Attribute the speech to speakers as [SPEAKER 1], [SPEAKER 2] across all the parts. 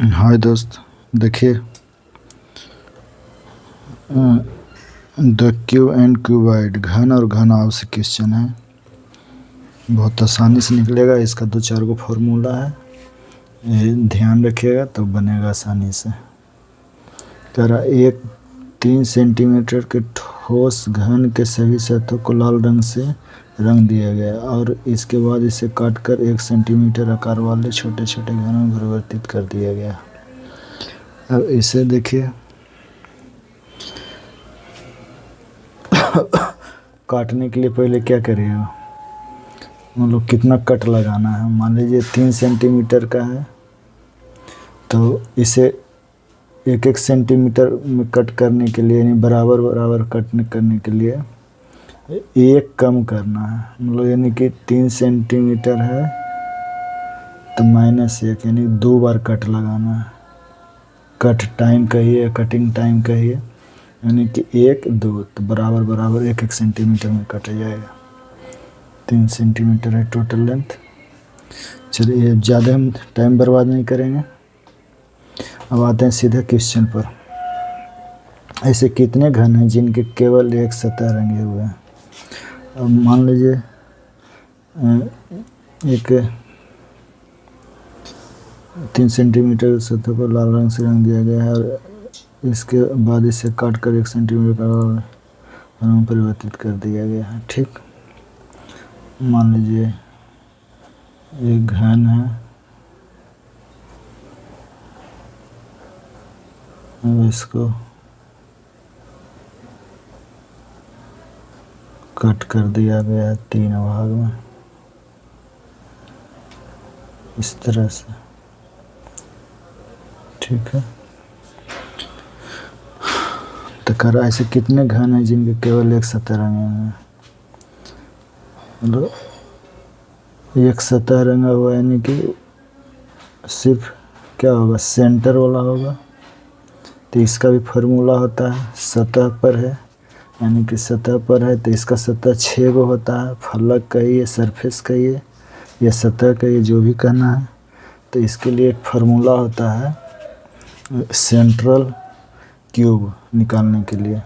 [SPEAKER 1] हाय दोस्त, देखिए the Q and cuboid घन और घनाभ से क्वेश्चन है। बहुत आसानी से निकलेगा। इसका 2-4 गो फार्मूला है, ये ध्यान रखिएगा तो बनेगा आसानी से। कह रहा 3 सेंटीमीटर के ठोस घन के सभी सतहों को लाल रंग से रंग दिया गया और इसके बाद इसे काटकर 1 सेंटीमीटर आकार वाले छोटे छोटे घनों में परिवर्तित कर दिया गया। अब इसे देखिए, काटने के लिए पहले क्या करिएगा, मतलब कितना कट लगाना है। मान लीजिए 3 सेंटीमीटर का है तो इसे 1-1 सेंटीमीटर में कट करने के लिए, यानी बराबर बराबर कट करने के लिए एक कम करना है। मतलब यानी कि 3 सेंटीमीटर है तो -1, यानी 2 बार कट लगाना है। कट टाइम कहिए, कटिंग टाइम कहिए, यानी कि 1, 2 तो बराबर बराबर 1-1 सेंटीमीटर में कट जाएगा। 3 सेंटीमीटर है टोटल लेंथ। चलिए ज़्यादा हम टाइम बर्बाद नहीं करेंगे। अब आते हैं सीधे क्वेश्चन पर। ऐसे कितने घन हैं जिनके केवल एक सतह रंगे हुए हैं। अब मान लीजिए एक 3 सेंटीमीटर सतह को लाल रंग से रंग दिया गया है और इसके बाद इसे काट कर 1 सेंटीमीटर में परिवर्तित कर दिया गया है। ठीक, मान लीजिए एक घन है, अब इसको कट कर दिया गया है 3 भाग में, इस तरह से। ठीक है, तो कर ऐसे कितने घन हैं जिनके केवल एक सतह रंगे हुए हैं। मतलब एक सतह रंगा हुआ यानी कि सिर्फ क्या होगा, सेंटर वाला होगा। तो इसका भी फार्मूला होता है, सतह पर है यानी कि सतह पर है तो इसका सतह 6 गो होता है। फलक कहिए, सरफेस कहिए या सतह कहिए, जो भी कहना है। तो इसके लिए एक फार्मूला होता है सेंट्रल क्यूब निकालने के लिए।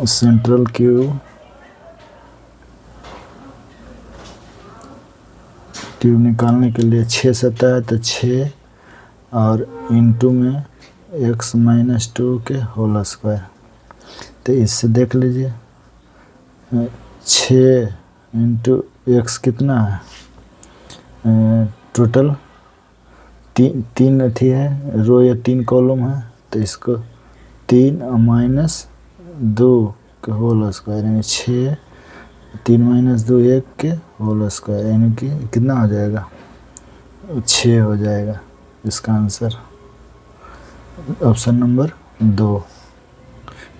[SPEAKER 1] सेंट्रल क्यूब निकालने के लिए 6 सतह है तो 6 और इंटू में x-2 के होल स्क्वायर। तो इससे देख लीजिए 6 इंटू x कितना है, टोटल 3 अथी है, रो या 3 कॉलम है। तो इसको 3 और -2 के होल स्क्वायर, यानी 6, 3 - 2 1 के होल स्क्वायर, यानी कि कितना हो जाएगा, 6 हो जाएगा। इसका आंसर ऑप्शन नंबर 2।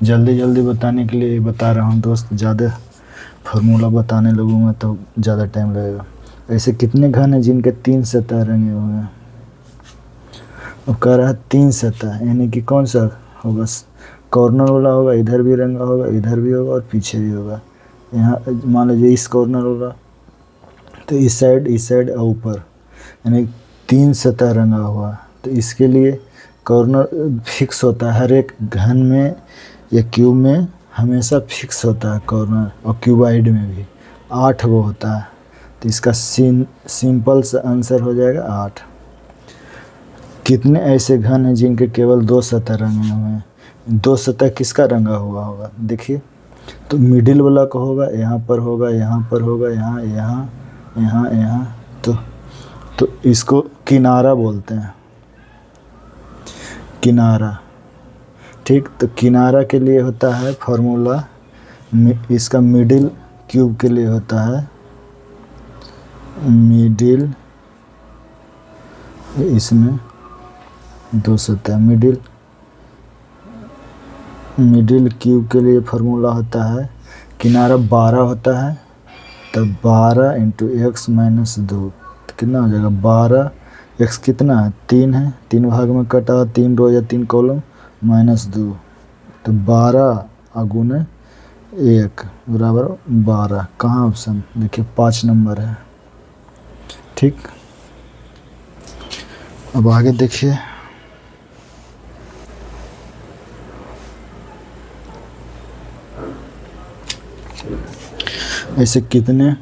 [SPEAKER 1] जल्दी जल्दी बताने के लिए बता रहा हूँ दोस्त, ज़्यादा फार्मूला बताने लगूँगा तो ज़्यादा टाइम लगेगा। ऐसे कितने घन हैं जिनके 3 सतह रंगे हुए हैं। अब कह रहा है 3 सतह, यानी कि कौन सा होगा, कॉर्नर वाला होगा, इधर भी रंगा होगा, इधर भी होगा और पीछे भी होगा। यहाँ मान लीजिए इस कॉर्नर होगा तो इस साइड और ऊपर, यानी 3 सतह रंगा हुआ। तो इसके लिए कॉर्नर फिक्स होता है, हर एक घन में या क्यूब में हमेशा फिक्स होता है कॉर्नर, और क्यूबाइड में भी 8 गो होता है। तो इसका सिंपल सा आंसर हो जाएगा 8। कितने ऐसे घन हैं जिनके केवल 2 सतह रंगे हुए हैं। 2 सतह किसका रंगा हुआ होगा, देखिए तो मिडिल वाला का होगा, यहाँ पर होगा, यहाँ पर होगा, यहाँ यहाँ यहाँ यहाँ। तो इसको किनारा बोलते हैं, किनारा। ठीक, तो किनारा के लिए होता है फार्मूला, इसका मिडिल क्यूब के लिए होता है मिडिल, इसमें 2 सतह, मिडिल क्यूब के लिए फार्मूला होता है, किनारा 12 होता है तो 12 इंटू x-2 तो कितना हो जाएगा 12। x कितना है, 3 है, 3 भाग में कटा, 3 रो या 3 कॉलम, -2 तो 12 गुने 1 बराबर 12। कहाँ ऑप्शन, देखिए 5 नंबर है। ठीक, अब आगे देखिए, ऐसे कितने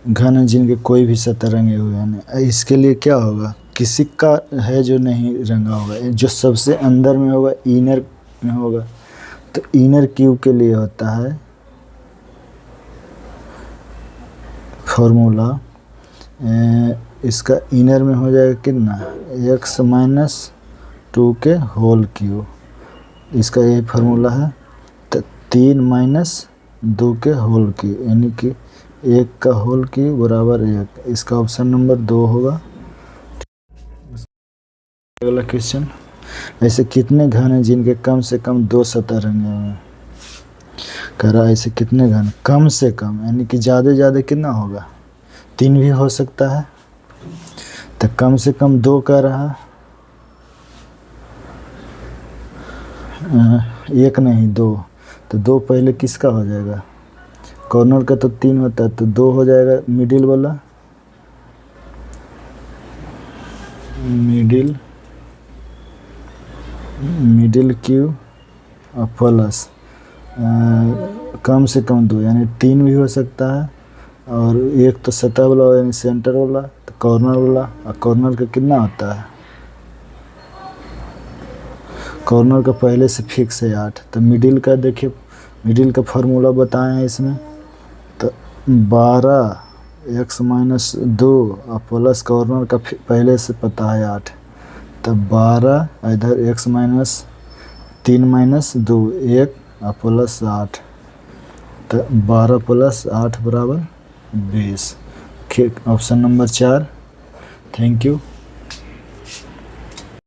[SPEAKER 1] घन हैं जिनके कोई भी सतह रंगे हुए हैं। इसके लिए क्या होगा, किसी का है जो नहीं रंगा होगा, जो सबसे अंदर में होगा, इनर में होगा, तो इनर क्यूब के लिए होता है फॉर्मूला, इसका इनर में हो जाएगा कितना, x माइनस 2 के होल क्यूब, इसका यही फार्मूला है। तो 3 माइनस 2 के होल क्यूब, यानी कि 1 का होल क्यूब बराबर 1, इसका ऑप्शन नंबर 2 होगा। अगला क्वेश्चन, ऐसे कितने घन हैं जिनके कम से कम 2 सतह रंगे हुए हैं। कह रहा है ऐसे कितने घन, कम से कम यानी कि ज़्यादा ज़्यादा कितना होगा, 3 भी हो सकता है। तो कम से कम 2 कह रहा है, 1 नहीं 2, तो 2 पहले किसका हो जाएगा, कॉर्नर का तो 3 होता है, तो 2 हो जाएगा मिडिल वाला, मिडिल क्यूब और प्लस कम से कम 2 यानी 3 भी हो सकता है, और एक तो सतह वाला यानी सेंटर वाला, तो कॉर्नर वाला, और कॉर्नर का कितना होता है, कॉर्नर का पहले से फिक्स है 8। तो मिडिल का देखिए, मिडिल का फार्मूला बताए हैं इसमें, तो 12x माइनस 2 और प्लस कॉर्नर का पहले से पता है 8, तो 12 इधर x माइनस 3 माइनस 2 1 और प्लस 8, तो 12 प्लस 8 बराबर 20। Option number 4। Thank you.